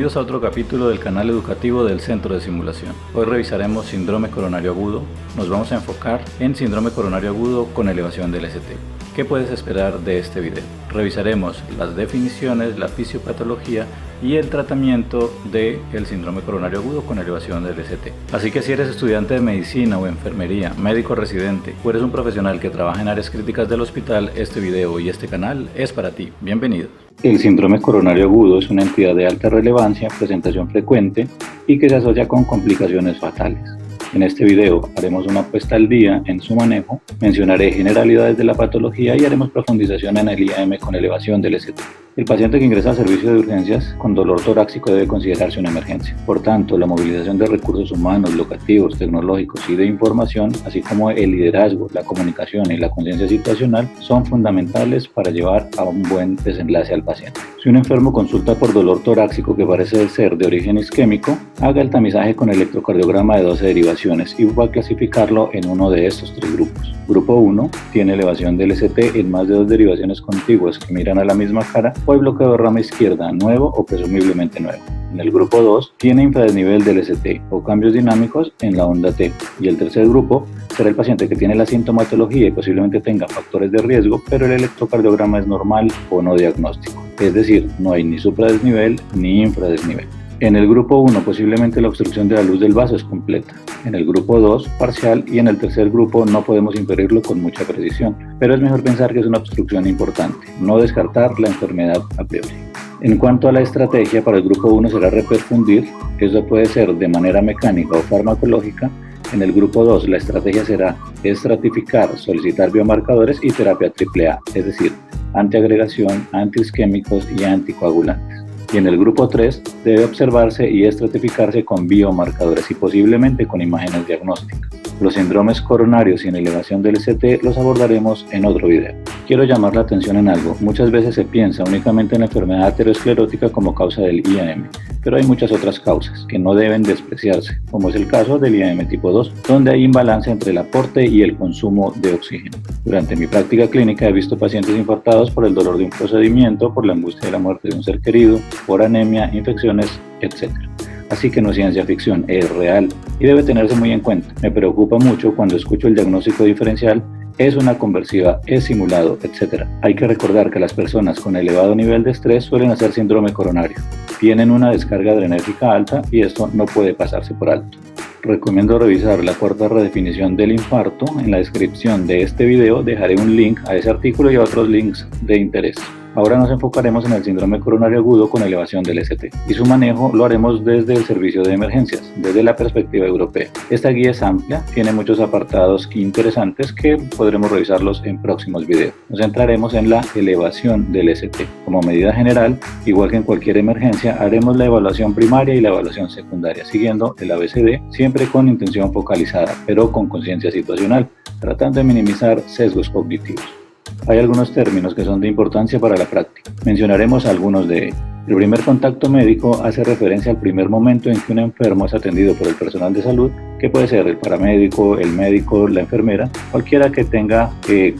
Bienvenidos a otro capítulo del canal educativo del Centro de Simulación. Hoy revisaremos síndrome coronario agudo. Nos vamos a enfocar en síndrome coronario agudo con elevación del ST. ¿Qué puedes esperar de este video? Revisaremos las definiciones, la fisiopatología y el tratamiento del síndrome coronario agudo con elevación del ST. Así que si eres estudiante de medicina o enfermería, médico residente o eres un profesional que trabaja en áreas críticas del hospital, este video y este canal es para ti. Bienvenido. El síndrome coronario agudo es una entidad de alta relevancia, presentación frecuente y que se asocia con complicaciones fatales. En este video haremos una puesta al día en su manejo, mencionaré generalidades de la patología y haremos profundización en el IAM con elevación del ST. El paciente que ingresa al servicio de urgencias con dolor torácico debe considerarse una emergencia. Por tanto, la movilización de recursos humanos, locativos, tecnológicos y de información, así como el liderazgo, la comunicación y la conciencia situacional, son fundamentales para llevar a un buen desenlace al paciente. Si un enfermo consulta por dolor torácico que parece ser de origen isquémico, haga el tamizaje con electrocardiograma de 12 derivaciones y va a clasificarlo en uno de estos tres grupos. Grupo 1 tiene elevación del ST en más de 2 derivaciones contiguas que miran a la misma cara o el bloqueo de rama izquierda nuevo o presumiblemente nuevo. En el grupo 2 tiene infradesnivel del ST o cambios dinámicos en la onda T. Y el tercer grupo será el paciente que tiene la sintomatología y posiblemente tenga factores de riesgo, pero el electrocardiograma es normal o no diagnóstico. Es decir, no hay ni supradesnivel ni infradesnivel. En el grupo 1 posiblemente la obstrucción de la luz del vaso es completa, en el grupo 2 parcial y en el tercer grupo no podemos inferirlo con mucha precisión, pero es mejor pensar que es una obstrucción importante, no descartar la enfermedad a priori. En cuanto a la estrategia, para el grupo 1 será reperfundir, eso puede ser de manera mecánica o farmacológica. En el grupo 2 la estrategia será estratificar, solicitar biomarcadores y terapia AAA, es decir, antiagregación, antiisquémicos y anticoagulantes. Y en el grupo 3 debe observarse y estratificarse con biomarcadores y posiblemente con imágenes diagnósticas. Los síndromes coronarios sin elevación del ST los abordaremos en otro video. Quiero llamar la atención en algo. Muchas veces se piensa únicamente en la enfermedad aterosclerótica como causa del IAM, pero hay muchas otras causas que no deben despreciarse, como es el caso del IAM tipo 2, donde hay imbalance entre el aporte y el consumo de oxígeno. Durante mi práctica clínica he visto pacientes infartados por el dolor de un procedimiento, por la angustia de la muerte de un ser querido, por anemia, infecciones, etc. Así que no es ciencia ficción, es real y debe tenerse muy en cuenta. Me preocupa mucho cuando escucho el diagnóstico diferencial, es una conversiva, es simulado, etc. Hay que recordar que las personas con elevado nivel de estrés suelen hacer síndrome coronario. Tienen una descarga adrenérgica alta y esto no puede pasarse por alto. Recomiendo revisar la cuarta redefinición del infarto. En la descripción de este video dejaré un link a ese artículo y a otros links de interés. Ahora nos enfocaremos en el síndrome coronario agudo con elevación del ST y su manejo lo haremos desde el servicio de emergencias, desde la perspectiva europea. Esta guía es amplia, tiene muchos apartados interesantes que podremos revisarlos en próximos videos. Nos centraremos en la elevación del ST. Como medida general, igual que en cualquier emergencia, haremos la evaluación primaria y la evaluación secundaria, siguiendo el ABCD, siempre con intención focalizada, pero con conciencia situacional, tratando de minimizar sesgos cognitivos. Hay algunos términos que son de importancia para la práctica. Mencionaremos algunos de ellos. El primer contacto médico hace referencia al primer momento en que un enfermo es atendido por el personal de salud, que puede ser el paramédico, el médico, la enfermera, cualquiera que tenga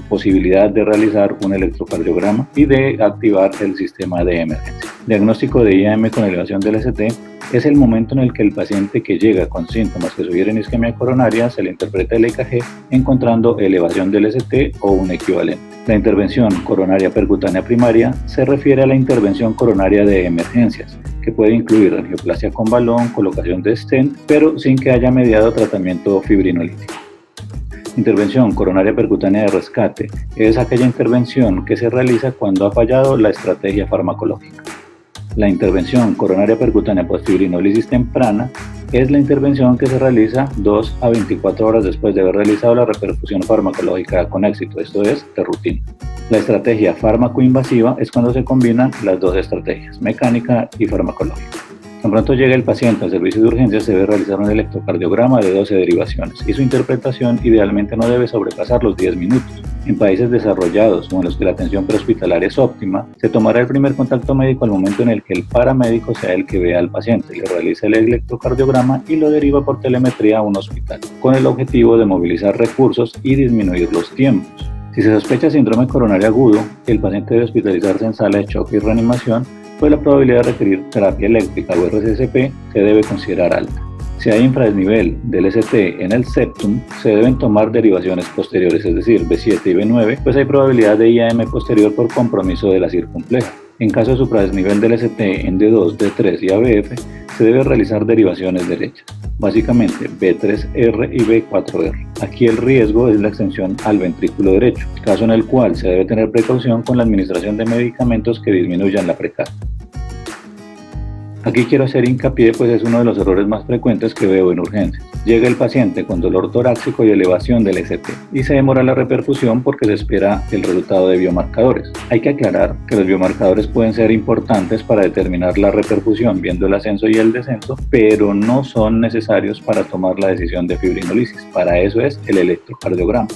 posibilidad de realizar un electrocardiograma y de activar el sistema de emergencia. Diagnóstico de IAM con elevación del ST es el momento en el que el paciente que llega con síntomas que sugieren isquemia coronaria se le interpreta el EKG encontrando elevación del ST o un equivalente. La intervención coronaria percutánea primaria se refiere a la intervención coronaria de emergencias, que puede incluir angioplastia con balón, colocación de stent, pero sin que haya mediado tratamiento fibrinolítico. Intervención coronaria percutánea de rescate es aquella intervención que se realiza cuando ha fallado la estrategia farmacológica. La intervención coronaria percutánea postfibrinólisis temprana es la intervención que se realiza 2 a 24 horas después de haber realizado la reperfusión farmacológica con éxito, esto es, de rutina. La estrategia fármaco-invasiva es cuando se combinan las dos estrategias, mecánica y farmacológica. Tan pronto llega el paciente al servicio de urgencias, se debe realizar un electrocardiograma de 12 derivaciones y su interpretación idealmente no debe sobrepasar los 10 minutos. En países desarrollados o en los que la atención prehospitalaria es óptima, se tomará el primer contacto médico al momento en el que el paramédico sea el que vea al paciente, le realiza el electrocardiograma y lo deriva por telemetría a un hospital, con el objetivo de movilizar recursos y disminuir los tiempos. Si se sospecha síndrome coronario agudo, el paciente debe hospitalizarse en sala de choque y reanimación pues la probabilidad de requerir terapia eléctrica o RCSP se debe considerar alta. Si hay infradesnivel del ST en el septum, se deben tomar derivaciones posteriores, es decir, B7 y B9, pues hay probabilidad de IAM posterior por compromiso de la circunfleja. En caso de supradesnivel del ST en D2, D3 y ABF, se debe realizar derivaciones derechas, básicamente B3R y B4R. Aquí el riesgo es la extensión al ventrículo derecho, caso en el cual se debe tener precaución con la administración de medicamentos que disminuyan la precardia. Aquí quiero hacer hincapié, pues es uno de los errores más frecuentes que veo en urgencias. Llega el paciente con dolor torácico y elevación del ST y se demora la reperfusión porque se espera el resultado de biomarcadores. Hay que aclarar que los biomarcadores pueden ser importantes para determinar la reperfusión viendo el ascenso y el descenso, pero no son necesarios para tomar la decisión de fibrinolisis. Para eso es el electrocardiograma.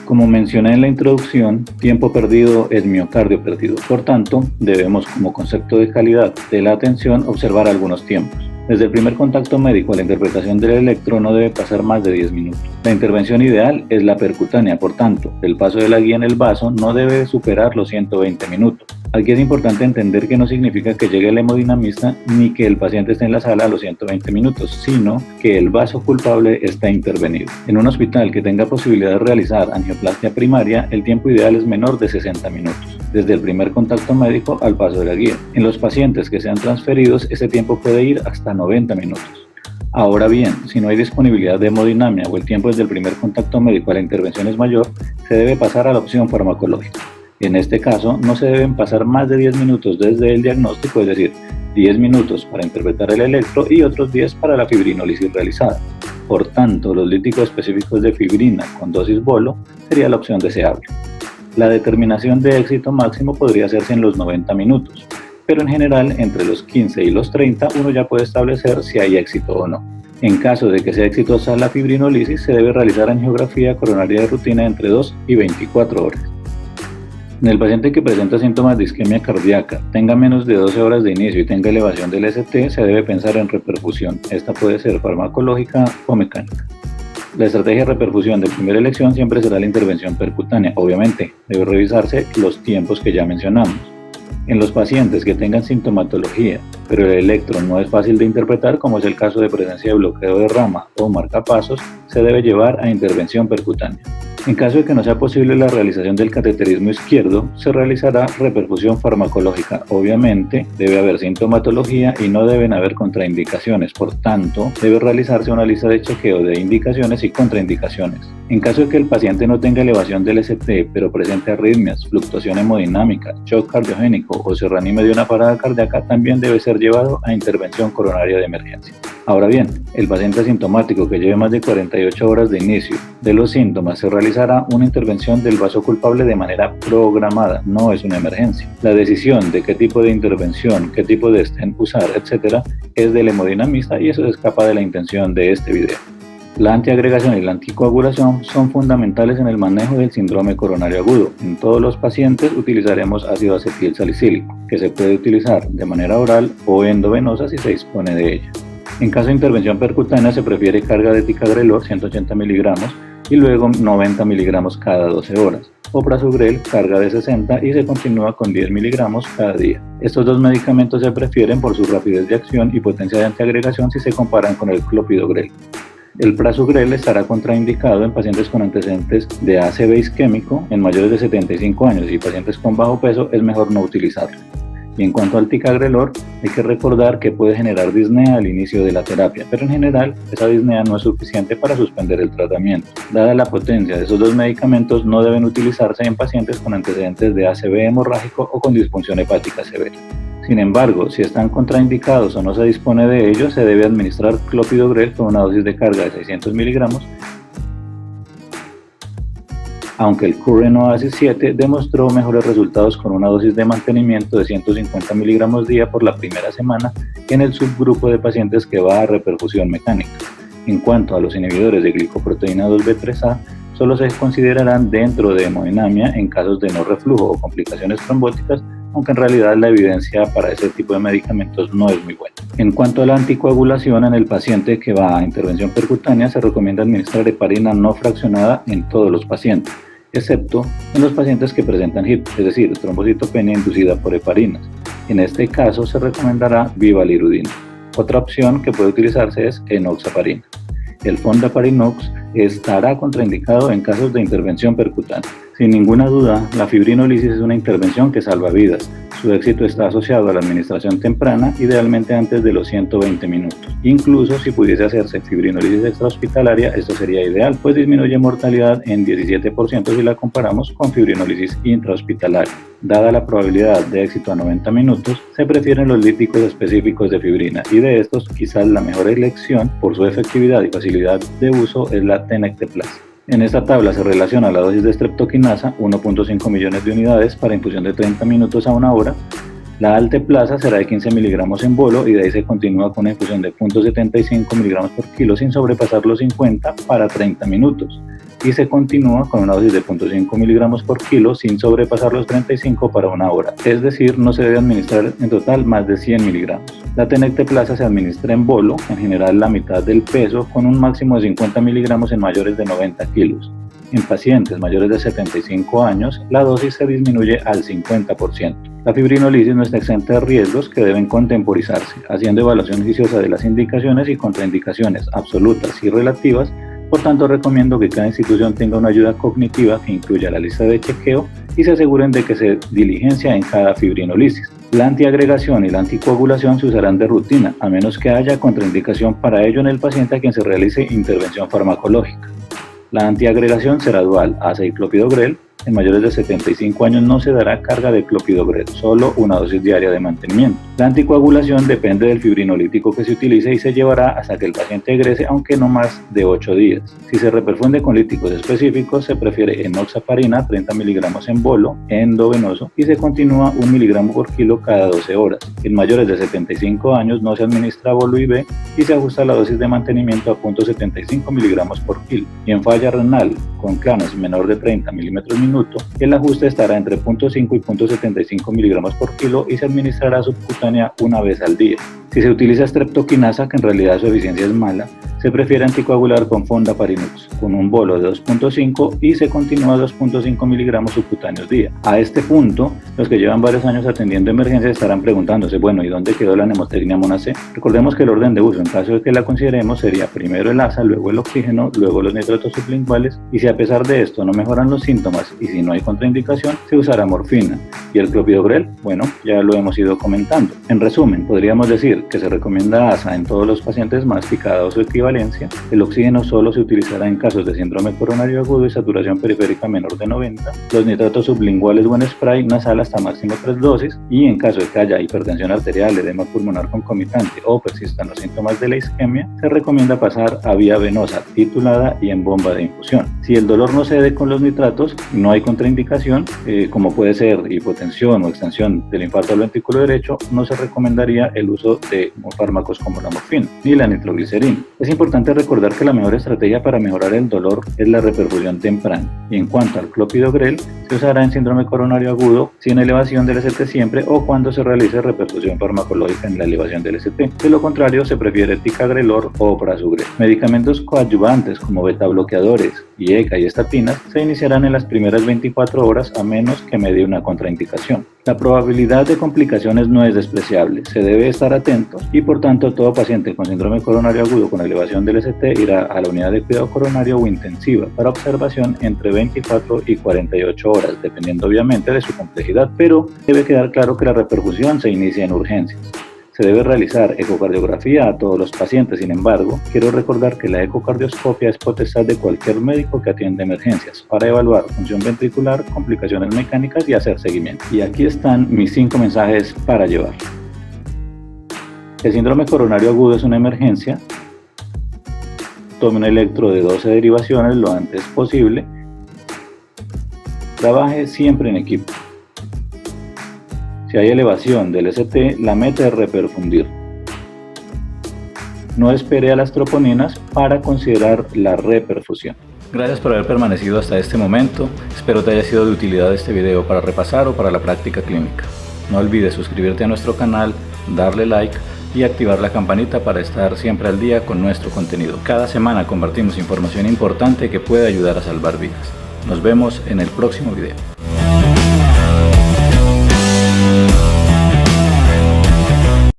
Como mencioné en la introducción, tiempo perdido es miocardio perdido. Por tanto, debemos, como concepto de calidad de la atención, observar algunos tiempos. Desde el primer contacto médico a la interpretación del electro no debe pasar más de 10 minutos. La intervención ideal es la percutánea, por tanto, el paso de la guía en el vaso no debe superar los 120 minutos. Aquí es importante entender que no significa que llegue el hemodinamista ni que el paciente esté en la sala a los 120 minutos, sino que el vaso culpable está intervenido. En un hospital que tenga posibilidad de realizar angioplastia primaria, el tiempo ideal es menor de 60 minutos, desde el primer contacto médico al paso de la guía. En los pacientes que sean transferidos, ese tiempo puede ir hasta 90 minutos. Ahora bien, si no hay disponibilidad de hemodinamia o el tiempo desde el primer contacto médico a la intervención es mayor, se debe pasar a la opción farmacológica. En este caso, no se deben pasar más de 10 minutos desde el diagnóstico, es decir, 10 minutos para interpretar el electro y otros 10 para la fibrinólisis realizada. Por tanto, los líticos específicos de fibrina con dosis bolo sería la opción deseable. La determinación de éxito máximo podría hacerse en los 90 minutos, pero en general entre los 15 y los 30 uno ya puede establecer si hay éxito o no. En caso de que sea exitosa la fibrinólisis, se debe realizar angiografía coronaria de rutina entre 2 y 24 horas. En el paciente que presenta síntomas de isquemia cardíaca, tenga menos de 12 horas de inicio y tenga elevación del ST, se debe pensar en reperfusión. Esta puede ser farmacológica o mecánica. La estrategia de reperfusión de primera elección siempre será la intervención percutánea. Obviamente, debe revisarse los tiempos que ya mencionamos. En los pacientes que tengan sintomatología, pero el electro no es fácil de interpretar, como es el caso de presencia de bloqueo de rama o marcapasos, se debe llevar a intervención percutánea. En caso de que no sea posible la realización del cateterismo izquierdo, se realizará reperfusión farmacológica. Obviamente, debe haber sintomatología y no deben haber contraindicaciones. Por tanto, debe realizarse una lista de chequeo de indicaciones y contraindicaciones. En caso de que el paciente no tenga elevación del ST, pero presente arritmias, fluctuación hemodinámica, shock cardiogénico o se reanime de una parada cardíaca, también debe ser llevado a intervención coronaria de emergencia. Ahora bien, el paciente asintomático que lleve más de 48 horas de inicio de los síntomas, se realizará una intervención del vaso culpable de manera programada, no es una emergencia. La decisión de qué tipo de intervención, qué tipo de stent usar, etc., es del hemodinamista y eso se escapa de la intención de este video. La antiagregación y la anticoagulación son fundamentales en el manejo del síndrome coronario agudo. En todos los pacientes utilizaremos ácido acetil salicílico, que se puede utilizar de manera oral o endovenosa si se dispone de ella. En caso de intervención percutánea se prefiere carga de ticagrelor 180 mg y luego 90 mg cada 12 horas, o prasugrel carga de 60 y se continúa con 10 mg cada día. Estos dos medicamentos se prefieren por su rapidez de acción y potencia de antiagregación si se comparan con el clopidogrel. El prasugrel estará contraindicado en pacientes con antecedentes de ACV isquémico en mayores de 75 años y pacientes con bajo peso es mejor no utilizarlo. Y en cuanto al ticagrelor, hay que recordar que puede generar disnea al inicio de la terapia, pero en general esa disnea no es suficiente para suspender el tratamiento. Dada la potencia de esos dos medicamentos, no deben utilizarse en pacientes con antecedentes de ACV hemorrágico o con disfunción hepática severa. Sin embargo, si están contraindicados o no se dispone de ellos, se debe administrar clopidogrel con una dosis de carga de 600 mg, aunque el Current Oasis 7 demostró mejores resultados con una dosis de mantenimiento de 150 mg día por la primera semana en el subgrupo de pacientes que va a reperfusión mecánica. En cuanto a los inhibidores de glicoproteína 2B3A, solo se considerarán dentro de hemodinamia en casos de no reflujo o complicaciones trombóticas, aunque en realidad la evidencia para ese tipo de medicamentos no es muy buena. En cuanto a la anticoagulación, en el paciente que va a intervención percutánea se recomienda administrar heparina no fraccionada en todos los pacientes, excepto en los pacientes que presentan HIP, es decir, trombocitopenia inducida por heparinas. En este caso se recomendará bivalirudina. Otra opción que puede utilizarse es enoxaparina. El fondaparinux estará contraindicado en casos de intervención percutánea. Sin ninguna duda, la fibrinolisis es una intervención que salva vidas. Su éxito está asociado a la administración temprana, idealmente antes de los 120 minutos. Incluso si pudiese hacerse fibrinolisis extrahospitalaria, esto sería ideal, pues disminuye mortalidad en 17% si la comparamos con fibrinolisis intrahospitalaria. Dada la probabilidad de éxito a 90 minutos, se prefieren los líticos específicos de fibrina, y de estos quizás la mejor elección por su efectividad y facilidad de uso es la tenecteplasa. En esta tabla se relaciona la dosis de streptokinasa, 1.5 millones de unidades para infusión de 30 minutos a 1 hora. La alteplasa será de 15 miligramos en bolo y de ahí se continúa con una infusión de 0.75 miligramos por kilo sin sobrepasar los 50 para 30 minutos. Y se continúa con una dosis de 0.5 miligramos por kilo sin sobrepasar los 35 para 1 hora. Es decir, no se debe administrar en total más de 100 miligramos. La tenecteplasa se administra en bolo, en general la mitad del peso, con un máximo de 50 miligramos en mayores de 90 kilos. En pacientes mayores de 75 años, la dosis se disminuye al 50%. La fibrinolisis no está exenta de riesgos que deben contemporizarse, haciendo evaluación juiciosa de las indicaciones y contraindicaciones absolutas y relativas. Por tanto, recomiendo que cada institución tenga una ayuda cognitiva que incluya la lista de chequeo y se aseguren de que se diligencia en cada fibrinolisis. La antiagregación y la anticoagulación se usarán de rutina, a menos que haya contraindicación para ello en el paciente a quien se realice intervención farmacológica. La antiagregación será dual, ACE y clopidogrel. En mayores de 75 años no se dará carga de clopidogrel, solo una dosis diaria de mantenimiento. La anticoagulación depende del fibrinolítico que se utilice y se llevará hasta que el paciente egrese, aunque no más de 8 días. Si se reperfunde con líticos específicos, se prefiere enoxaparina, 30 miligramos en bolo, endovenoso, y se continúa 1 miligramo por kilo cada 12 horas. En mayores de 75 años no se administra bolo IV y se ajusta la dosis de mantenimiento a 0.75 miligramos por kilo. Y en falla renal, con clanos menor de 30 milímetros minuto, el ajuste estará entre 0.5 y 0.75 miligramos por kilo y se administrará subcutánea una vez al día. Si se utiliza streptokinasa, que en realidad su eficiencia es mala, se prefiere anticoagular con fondaparinux, con un bolo de 2.5 y se continúa 2.5 miligramos subcutáneos día. A este punto, los que llevan varios años atendiendo emergencias estarán preguntándose, bueno, ¿y dónde quedó la nemotecnia Mona C? Recordemos que el orden de uso, en caso de que la consideremos, sería primero el ASA, luego el oxígeno, luego los nitratos sublinguales, y si a pesar de esto no mejoran los síntomas y si no hay contraindicación, se usará morfina. ¿Y el clopidogrel? Bueno, ya lo hemos ido comentando. En resumen, podríamos decir que se recomienda ASA en todos los pacientes masticados o equivalencia. El oxígeno solo se utilizará en casos de síndrome coronario agudo y saturación periférica menor de 90. Los nitratos sublinguales o en spray nasal hasta máximo 3 dosis. Y en caso de que haya hipertensión arterial, edema pulmonar concomitante o persistan los síntomas de la isquemia, se recomienda pasar a vía venosa titulada y en bomba de infusión. Si el dolor no cede con los nitratos, no hay contraindicación, como puede ser hipotensión o extensión del infarto al ventrículo derecho, no se recomendaría el uso de fármacos como la morfina ni la nitroglicerina. Es importante recordar que la mejor estrategia para mejorar el dolor es la reperfusión temprana. Y en cuanto al clopidogrel, se usará en síndrome coronario agudo sin elevación del ST siempre o cuando se realice reperfusión farmacológica en la elevación del ST. De lo contrario, se prefiere ticagrelor o prasugrel. Medicamentos coadyuvantes como betabloqueadores, IECA y estatinas se iniciarán en las primeras 24 horas a menos que medie una contraindicación. La probabilidad de complicaciones no es despreciable, se debe estar atento y por tanto todo paciente con síndrome coronario agudo con elevación del ST irá a la unidad de cuidado coronario o intensiva para observación entre 24 y 48 horas, dependiendo obviamente de su complejidad, pero debe quedar claro que la reperfusión se inicia en urgencias. Se debe realizar ecocardiografía a todos los pacientes. Sin embargo, quiero recordar que la ecocardioscopia es potestad de cualquier médico que atiende emergencias para evaluar función ventricular, complicaciones mecánicas y hacer seguimiento. Y aquí están mis 5 mensajes para llevar. El síndrome coronario agudo es una emergencia. Tome un electro de 12 derivaciones lo antes posible. Trabaje siempre en equipo. Si hay elevación del ST, la meta es reperfundir. No espere a las troponinas para considerar la reperfusión. Gracias por haber permanecido hasta este momento. Espero te haya sido de utilidad este video para repasar o para la práctica clínica. No olvides suscribirte a nuestro canal, darle like y activar la campanita para estar siempre al día con nuestro contenido. Cada semana compartimos información importante que puede ayudar a salvar vidas. Nos vemos en el próximo video.